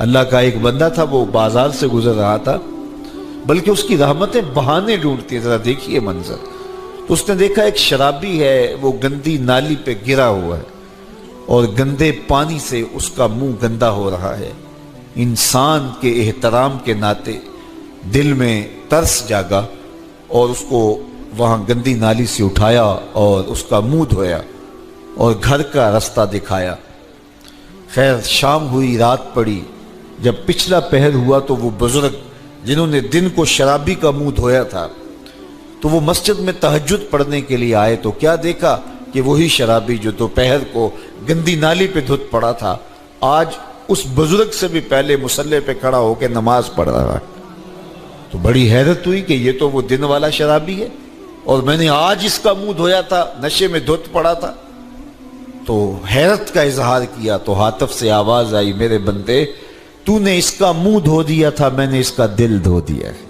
اللہ کا ایک بندہ تھا، وہ بازار سے گزر رہا تھا، بلکہ اس کی رحمتیں بہانے ڈھونڈتی ہیں، ذرا دیکھیے منظر۔ تو اس نے دیکھا ایک شرابی ہے، وہ گندی نالی پہ گرا ہوا ہے اور گندے پانی سے اس کا منہ گندا ہو رہا ہے۔ انسان کے احترام کے ناطے دل میں ترس جاگا اور اس کو وہاں گندی نالی سے اٹھایا اور اس کا منہ دھویا اور گھر کا رستہ دکھایا۔ خیر شام ہوئی، رات پڑی، جب پچھلا پہر ہوا تو وہ بزرگ جنہوں نے دن کو شرابی کا منہ دھویا تھا تو وہ مسجد میں تہجد پڑھنے کے لیے آئے، تو کیا دیکھا کہ وہی شرابی جو دوپہر کو گندی نالی پہ دھت پڑا تھا آج اس بزرگ سے بھی پہلے مصلی پہ کھڑا ہو کے نماز پڑھ رہا ہے۔ تو بڑی حیرت ہوئی کہ یہ تو وہ دن والا شرابی ہے اور میں نے آج اس کا منہ دھویا تھا، نشے میں دھت پڑا تھا۔ تو حیرت کا اظہار کیا تو ہاتف سے آواز آئی، میرے بندے تو نے اس کا منہ دھو دیا تھا، میں نے اس کا دل دھو دیا ہے۔